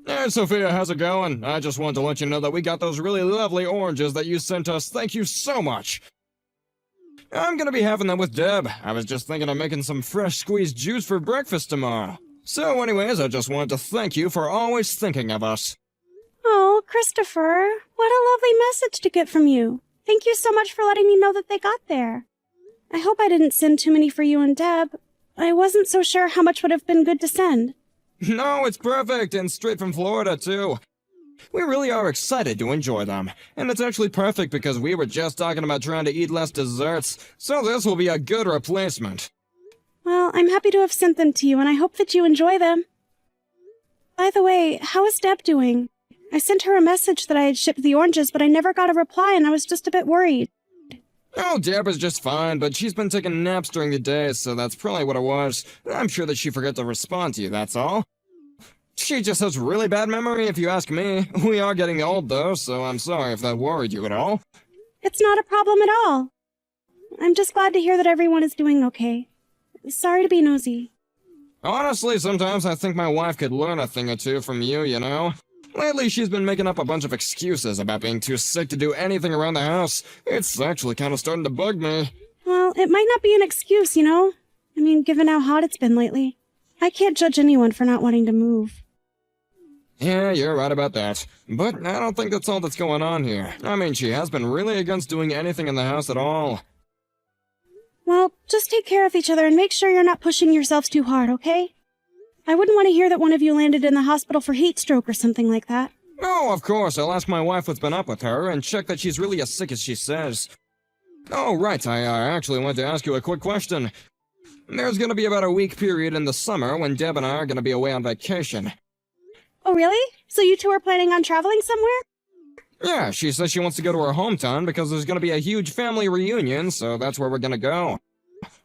Hey, Sophia, how's it going? I just wanted to let you know that we got those really lovely oranges that you sent us. Thank you so much. I'm gonna be having them with Deb. I was just thinking of making some fresh squeezed juice for breakfast tomorrow. So anyways, I just wanted to thank you for always thinking of us. Oh, Christopher, what a lovely message to get from you. Thank you so much for letting me know that they got there. I hope I didn't send too many for you and Deb. I wasn't so sure how much would have been good to send. No, it's perfect, and straight from Florida, too. We really are excited to enjoy them, and it's actually perfect because we were just talking about trying to eat less desserts, so this will be a good replacement. Well, I'm happy to have sent them to you, and I hope that you enjoy them. By the way, how is Deb doing? I sent her a message that I had shipped the oranges, but I never got a reply, and I was just a bit worried. Oh, Deb is just fine, but she's been taking naps during the day, so that's probably what it was. I'm sure that she forgot to respond to you, that's all. She just has really bad memory, if you ask me. We are getting old, though, so I'm sorry if that worried you at all. It's not a problem at all. I'm just glad to hear that everyone is doing okay. Sorry to be nosy. Honestly, sometimes I think my wife could learn a thing or two from you, you know? Lately, she's been making up a bunch of excuses about being too sick to do anything around the house. It's actually kind of starting to bug me. Well, it might not be an excuse, you know? I mean, given how hot it's been lately. I can't judge anyone for not wanting to move. Yeah, you're right about that. But I don't think that's all that's going on here. I mean, she has been really against doing anything in the house at all. Well, just take care of each other and make sure you're not pushing yourselves too hard, okay? I wouldn't want to hear that one of you landed in the hospital for heat stroke or something like that. Oh, of course, I'll ask my wife what's been up with her and check that she's really as sick as she says. Oh, right, I actually wanted to ask you a quick question. There's gonna be about a week period in the summer when Deb and I are gonna be away on vacation. Oh, really? So you two are planning on traveling somewhere? Yeah, she says she wants to go to her hometown because there's gonna be a huge family reunion, so that's where we're gonna go.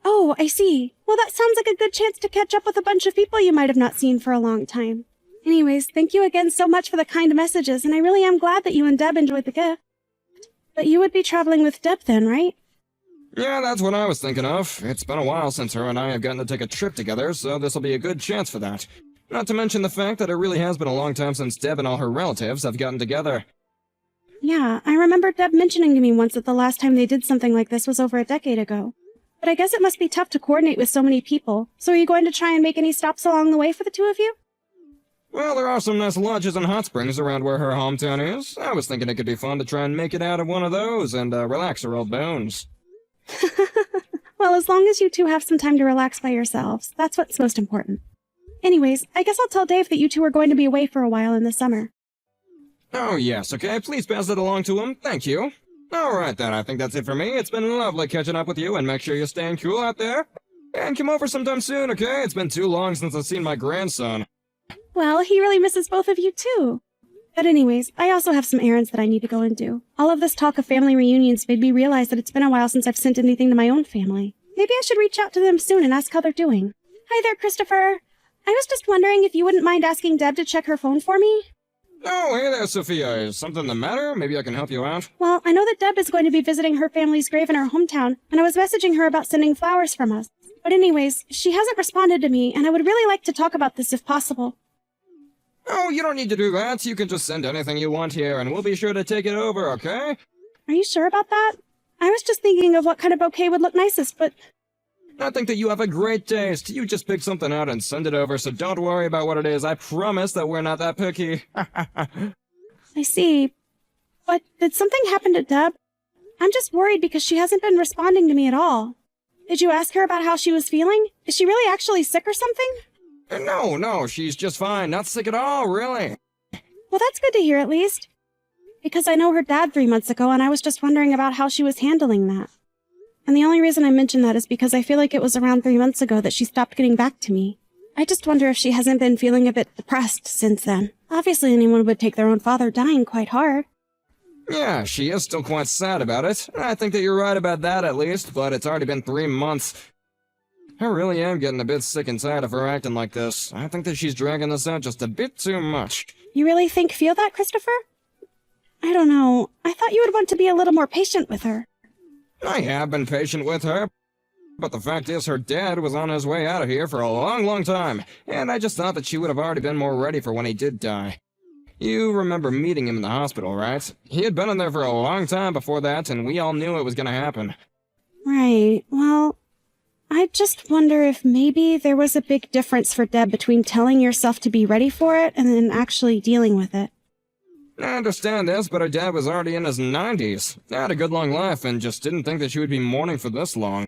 Oh, I see. Well, that sounds like a good chance to catch up with a bunch of people you might have not seen for a long time. Anyways, thank you again so much for the kind messages, and I really am glad that you and Deb enjoyed the gift. But you would be traveling with Deb then, right? Yeah, that's what I was thinking of. It's been a while since her and I have gotten to take a trip together, so this'll be a good chance for that. Not to mention the fact that it really has been a long time since Deb and all her relatives have gotten together. Yeah, I remember Deb mentioning to me once that the last time they did something like this was over a decade ago. But I guess it must be tough to coordinate with so many people. So are you going to try and make any stops along the way for the two of you? Well, there are some nice lodges and hot springs around where her hometown is. I was thinking it could be fun to try and make it out of one of those and relax her old bones. Well, as long as you two have some time to relax by yourselves, that's what's most important. Anyways, I guess I'll tell Dave that you two are going to be away for a while in the summer. Oh, yes, okay, please pass it along to him. Thank you. Alright then, I think that's it for me. It's been lovely catching up with you, and make sure you're staying cool out there. And come over sometime soon, okay? It's been too long since I've seen my grandson. Well, he really misses both of you too. But anyways, I also have some errands that I need to go and do. All of this talk of family reunions made me realize that it's been a while since I've sent anything to my own family. Maybe I should reach out to them soon and ask how they're doing. Hi there, Christopher. I was just wondering if you wouldn't mind asking Deb to check her phone for me? Oh, hey there, Sophia. Is something the matter? Maybe I can help you out? Well, I know that Deb is going to be visiting her family's grave in her hometown, and I was messaging her about sending flowers from us. But anyways, she hasn't responded to me, and I would really like to talk about this if possible. Oh, you don't need to do that. You can just send anything you want here, and we'll be sure to take it over, okay? Are you sure about that? I was just thinking of what kind of bouquet would look nicest, but... I think that you have a great taste. You just pick something out and send it over, so don't worry about what it is. I promise that we're not that picky. I see. But did something happen to Deb? I'm just worried because she hasn't been responding to me at all. Did you ask her about how she was feeling? Is she really actually sick or something? No, she's just fine. Not sick at all, really. Well, that's good to hear at least. Because I know her dad 3 months ago, and I was just wondering about how she was handling that. And the only reason I mention that is because I feel like it was around 3 months ago that she stopped getting back to me. I just wonder if she hasn't been feeling a bit depressed since then. Obviously anyone would take their own father dying quite hard. Yeah, she is still quite sad about it. I think that you're right about that at least, but it's already been 3 months. I really am getting a bit sick and tired of her acting like this. I think that she's dragging this out just a bit too much. You really feel that, Christopher? I don't know. I thought you would want to be a little more patient with her. I have been patient with her, but the fact is her dad was on his way out of here for a long time, and I just thought that she would have already been more ready for when he did die. You remember meeting him in the hospital, right? He had been in there for a long time before that, and we all knew it was gonna happen. Right. Well, I just wonder if maybe there was a big difference for Deb between telling yourself to be ready for it and then actually dealing with it. I understand this, but her dad was already in his 90s. Had a good long life, and just didn't think that she would be mourning for this long.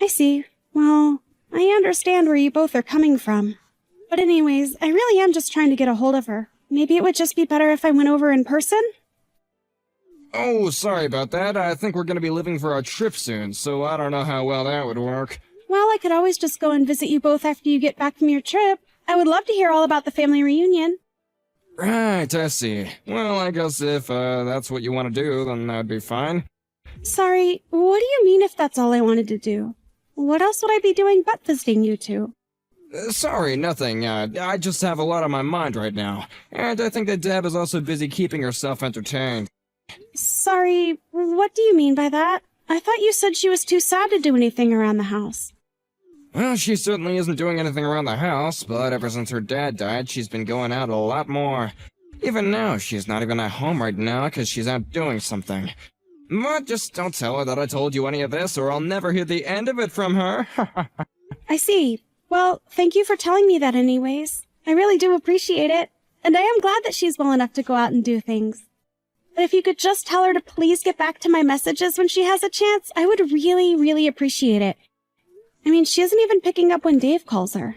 I see. Well, I understand where you both are coming from. But anyways, I really am just trying to get a hold of her. Maybe it would just be better if I went over in person? Oh, sorry about that. I think we're gonna be leaving for our trip soon, so I don't know how well that would work. Well, I could always just go and visit you both after you get back from your trip. I would love to hear all about the family reunion. Right, I see. Well, I guess if that's what you want to do, then that'd be fine. Sorry, what do you mean if that's all I wanted to do? What else would I be doing but visiting you two? Sorry, nothing. I just have a lot on my mind right now. And I think that Deb is also busy keeping herself entertained. Sorry, what do you mean by that? I thought you said she was too sad to do anything around the house. Well, she certainly isn't doing anything around the house, but ever since her dad died, she's been going out a lot more. Even now, she's not even at home right now because she's out doing something. But just don't tell her that I told you any of this, or I'll never hear the end of it from her. I see. Well, thank you for telling me that anyways. I really do appreciate it, and I am glad that she's well enough to go out and do things. But if you could just tell her to please get back to my messages when she has a chance, I would really, really appreciate it. I mean, she isn't even picking up when Dave calls her.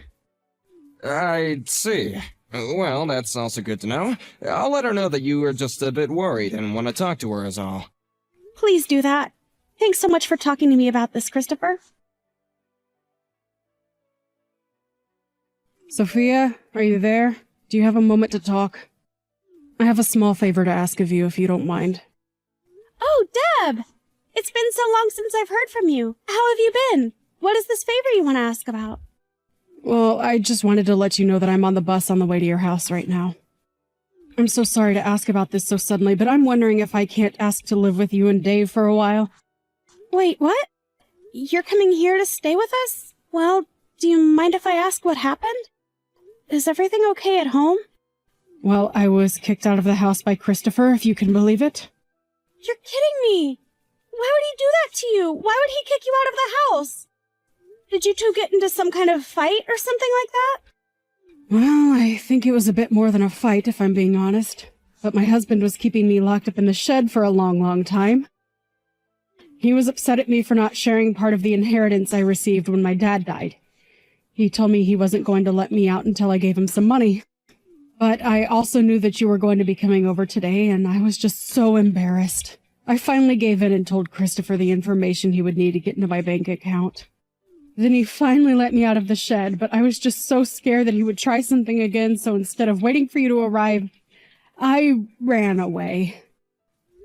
I see. Well, that's also good to know. I'll let her know that you were just a bit worried and want to talk to her is all. Please do that. Thanks so much for talking to me about this, Christopher. Sophia, are you there? Do you have a moment to talk? I have a small favor to ask of you, if you don't mind. Oh, Deb! It's been so long since I've heard from you. How have you been? What is this favor you want to ask about? Well, I just wanted to let you know that I'm on the bus on the way to your house right now. I'm so sorry to ask about this so suddenly, but I'm wondering if I can't ask to live with you and Dave for a while. Wait, what? You're coming here to stay with us? Well, do you mind if I ask what happened? Is everything okay at home? Well, I was kicked out of the house by Christopher, if you can believe it. You're kidding me! Why would he do that to you? Why would he kick you out of the house? Did you two get into some kind of fight or something like that? Well, I think it was a bit more than a fight, if I'm being honest. But my husband was keeping me locked up in the shed for a long, long time. He was upset at me for not sharing part of the inheritance I received when my dad died. He told me he wasn't going to let me out until I gave him some money. But I also knew that you were going to be coming over today, and I was just so embarrassed. I finally gave in and told Christopher the information he would need to get into my bank account. Then he finally let me out of the shed, but I was just so scared that he would try something again, so instead of waiting for you to arrive, I ran away.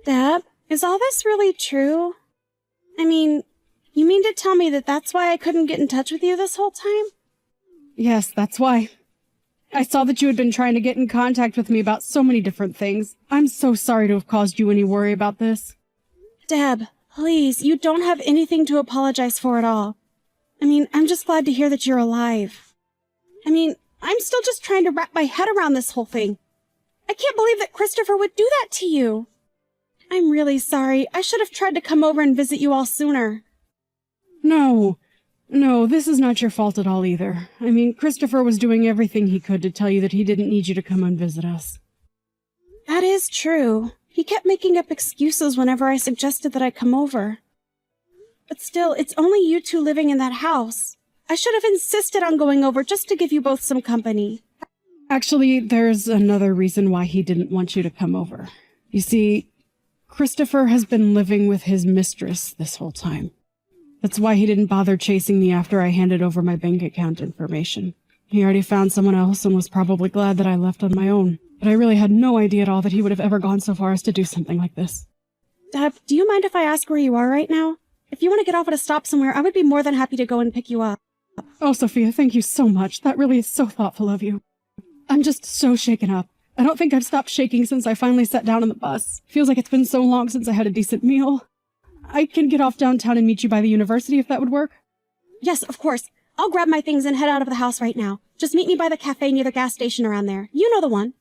Deb, is all this really true? I mean, you mean to tell me that that's why I couldn't get in touch with you this whole time? Yes, that's why. I saw that you had been trying to get in contact with me about so many different things. I'm so sorry to have caused you any worry about this. Deb, please, you don't have anything to apologize for at all. I mean, I'm just glad to hear that you're alive. I mean, I'm still just trying to wrap my head around this whole thing. I can't believe that Christopher would do that to you. I'm really sorry. I should have tried to come over and visit you all sooner. No, this is not your fault at all either. I mean, Christopher was doing everything he could to tell you that he didn't need you to come and visit us. That is true. He kept making up excuses whenever I suggested that I come over. But still, it's only you two living in that house. I should have insisted on going over just to give you both some company. Actually, there's another reason why he didn't want you to come over. You see, Christopher has been living with his mistress this whole time. That's why he didn't bother chasing me after I handed over my bank account information. He already found someone else and was probably glad that I left on my own. But I really had no idea at all that he would have ever gone so far as to do something like this. Deb, do you mind if I ask where you are right now? If you want to get off at a stop somewhere, I would be more than happy to go and pick you up. Oh, Sophia, thank you so much. That really is so thoughtful of you. I'm just so shaken up. I don't think I've stopped shaking since I finally sat down on the bus. Feels like it's been so long since I had a decent meal. I can get off downtown and meet you by the university if that would work. Yes, of course. I'll grab my things and head out of the house right now. Just meet me by the cafe near the gas station around there. You know the one.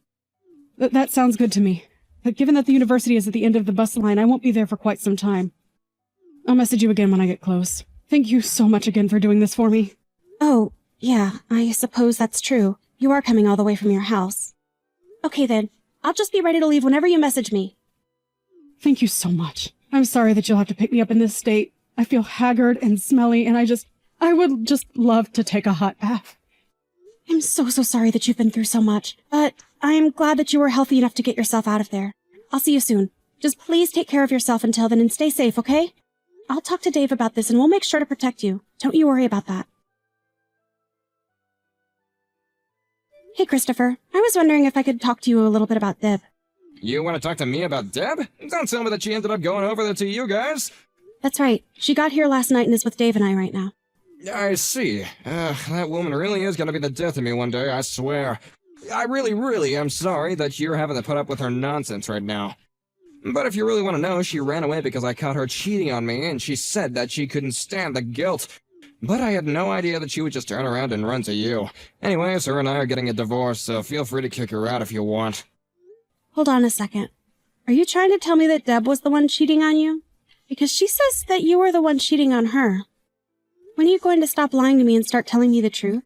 That sounds good to me. But given that the university is at the end of the bus line, I won't be there for quite some time. I'll message you again when I get close. Thank you so much again for doing this for me. Oh, yeah, I suppose that's true. You are coming all the way from your house. Okay then, I'll just be ready to leave whenever you message me. Thank you so much. I'm sorry that you'll have to pick me up in this state. I feel haggard and smelly, and I would just love to take a hot bath. I'm so sorry that you've been through so much, but I'm glad that you were healthy enough to get yourself out of there. I'll see you soon. Just please take care of yourself until then and stay safe, okay? I'll talk to Dave about this and we'll make sure to protect you. Don't you worry about that. Hey, Christopher. I was wondering if I could talk to you a little bit about Deb. You want to talk to me about Deb? Don't tell me that she ended up going over there to you guys. That's right. She got here last night and is with Dave and I right now. I see. That woman really is gonna be the death of me one day, I swear. I really am sorry that you're having to put up with her nonsense right now. But if you really want to know, she ran away because I caught her cheating on me, and she said that she couldn't stand the guilt. But I had no idea that she would just turn around and run to you. Anyways, her and I are getting a divorce, so feel free to kick her out if you want. Hold on a second. Are you trying to tell me that Deb was the one cheating on you? Because she says that you were the one cheating on her. When are you going to stop lying to me and start telling me the truth?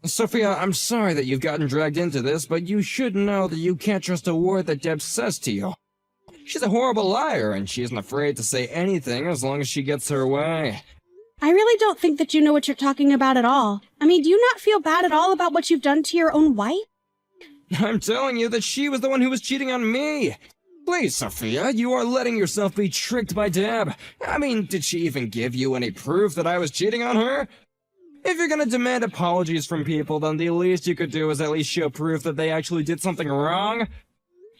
Sophia, I'm sorry that you've gotten dragged into this, but you should know that you can't trust a word that Deb says to you. She's a horrible liar, and she isn't afraid to say anything as long as she gets her way. I really don't think that you know what you're talking about at all. I mean, do you not feel bad at all about what you've done to your own wife? I'm telling you that she was the one who was cheating on me. Please, Sophia, you are letting yourself be tricked by Deb. I mean, did she even give you any proof that I was cheating on her? If you're gonna demand apologies from people, then the least you could do is at least show proof that they actually did something wrong.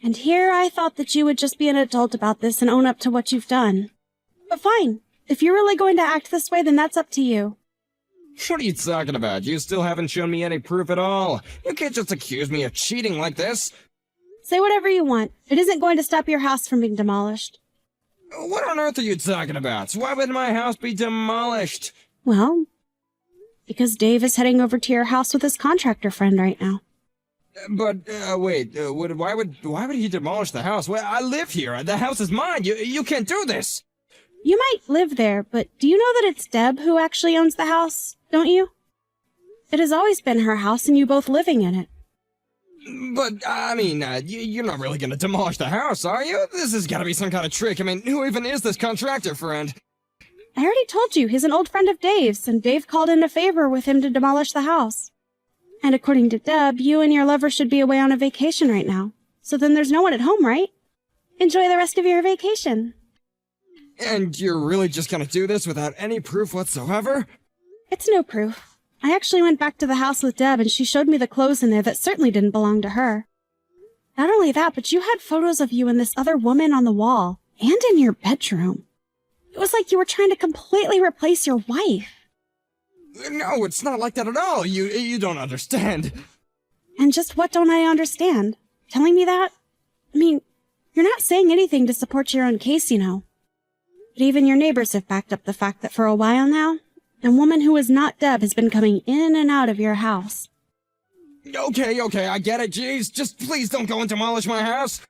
And here I thought that you would just be an adult about this and own up to what you've done. But fine. If you're really going to act this way, then that's up to you. What are you talking about? You still haven't shown me any proof at all. You can't just accuse me of cheating like this. Say whatever you want. It isn't going to stop your house from being demolished. What on earth are you talking about? Why would my house be demolished? Well, because Dave is heading over to your house with his contractor friend right now. But, wait, why would he demolish the house? Well, I live here. The house is mine. You can't do this. You might live there, but do you know that it's Deb who actually owns the house, don't you? It has always been her house and you both living in it. But, I mean, you're not really gonna demolish the house, are you? This has gotta be some kind of trick. I mean, who even is this contractor friend? I already told you, he's an old friend of Dave's, and Dave called in a favor with him to demolish the house. And according to Deb, you and your lover should be away on a vacation right now. So then there's no one at home, right? Enjoy the rest of your vacation. And you're really just gonna do this without any proof whatsoever? It's no proof. I actually went back to the house with Deb and she showed me the clothes in there that certainly didn't belong to her. Not only that, but you had photos of you and this other woman on the wall, and in your bedroom. It was like you were trying to completely replace your wife. No, it's not like that at all. You don't understand. And just what don't I understand? Telling me that? I mean, you're not saying anything to support your own case, you know. But even your neighbors have backed up the fact that for a while now, a woman who is not Deb has been coming in and out of your house. Okay, I get it, jeez. Just please don't go and demolish my house.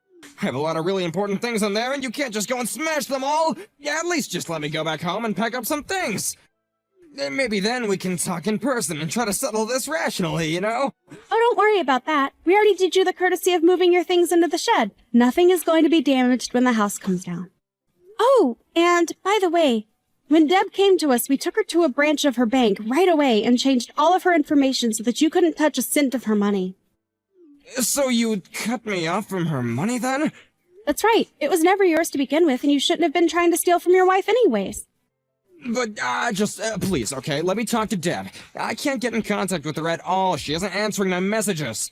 I have a lot of really important things in there, and you can't just go and smash them all. Yeah, at least just let me go back home and pack up some things. Maybe then we can talk in person and try to settle this rationally, you know? Oh, don't worry about that. We already did you the courtesy of moving your things into the shed. Nothing is going to be damaged when the house comes down. Oh, and by the way, when Deb came to us, we took her to a branch of her bank right away and changed all of her information so that you couldn't touch a cent of her money. So you'd cut me off from her money then? That's right. It was never yours to begin with, and you shouldn't have been trying to steal from your wife anyways. But, please, okay, let me talk to Deb. I can't get in contact with her at all. She isn't answering my messages.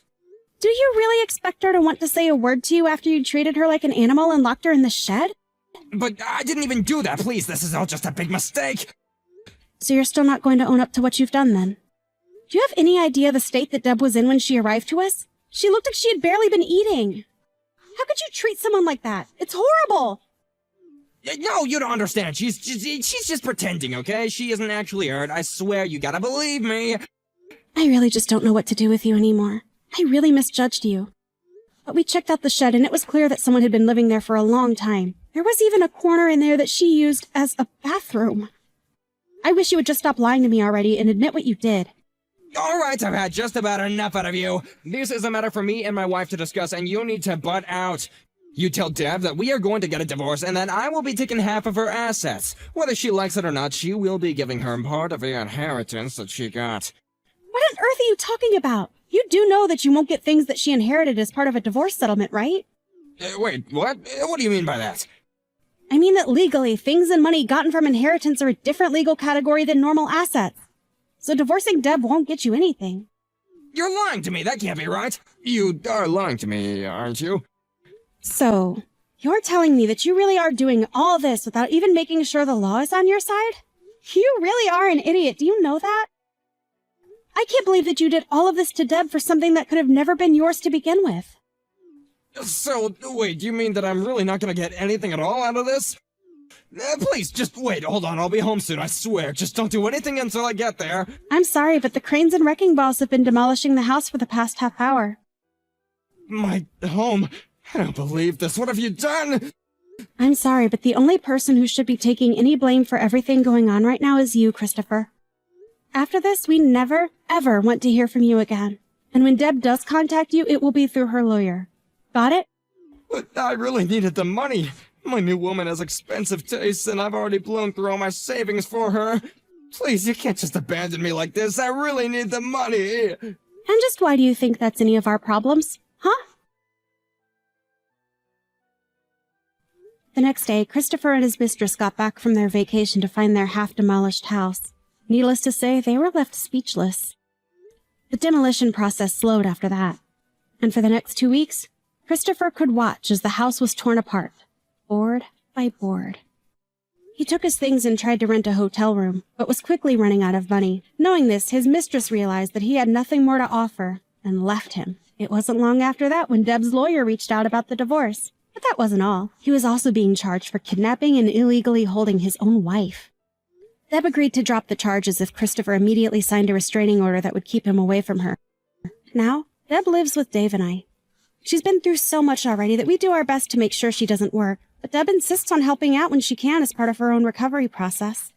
Do you really expect her to want to say a word to you after you treated her like an animal and locked her in the shed? But I didn't even do that, please. This is all just a big mistake. So you're still not going to own up to what you've done, then? Do you have any idea the state that Deb was in when she arrived to us? She looked like she had barely been eating. How could you treat someone like that? It's horrible! No, you don't understand. She's just pretending, okay? She isn't actually hurt. I swear, you gotta believe me. I really just don't know what to do with you anymore. I really misjudged you. But we checked out the shed and it was clear that someone had been living there for a long time. There was even a corner in there that she used as a bathroom. I wish you would just stop lying to me already and admit what you did. All right, I've had just about enough out of you. This is a matter for me and my wife to discuss, and you need to butt out. You tell Deb that we are going to get a divorce, and that I will be taking half of her assets. Whether she likes it or not, she will be giving her part of the inheritance that she got. What on earth are you talking about? You do know that you won't get things that she inherited as part of a divorce settlement, right? Wait, what? What do you mean by that? I mean that legally, things and money gotten from inheritance are a different legal category than normal assets. So divorcing Deb won't get you anything. You're lying to me, that can't be right. You are lying to me, aren't you? So, you're telling me that you really are doing all this without even making sure the law is on your side? You really are an idiot, do you know that? I can't believe that you did all of this to Deb for something that could have never been yours to begin with. So, wait, do you mean that I'm really not gonna get anything at all out of this? Please, just wait, hold on, I'll be home soon, I swear. Just don't do anything until I get there. I'm sorry, but the cranes and wrecking balls have been demolishing the house for the past half hour. My home? I don't believe this. What have you done? I'm sorry, but the only person who should be taking any blame for everything going on right now is you, Christopher. After this, we never, ever want to hear from you again. And when Deb does contact you, it will be through her lawyer. Got it? But I really needed the money. My new woman has expensive tastes, and I've already blown through all my savings for her. Please, you can't just abandon me like this. I really need the money. And just why do you think that's any of our problems? Huh? The next day, Christopher and his mistress got back from their vacation to find their half-demolished house. Needless to say, they were left speechless. The demolition process slowed after that. And for the next 2 weeks, Christopher could watch as the house was torn apart, board by board. He took his things and tried to rent a hotel room, but was quickly running out of money. Knowing this, his mistress realized that he had nothing more to offer and left him. It wasn't long after that when Deb's lawyer reached out about the divorce. But that wasn't all. He was also being charged for kidnapping and illegally holding his own wife. Deb agreed to drop the charges if Christopher immediately signed a restraining order that would keep him away from her. Now, Deb lives with Dave and I. She's been through so much already that we do our best to make sure she doesn't work, but Deb insists on helping out when she can as part of her own recovery process.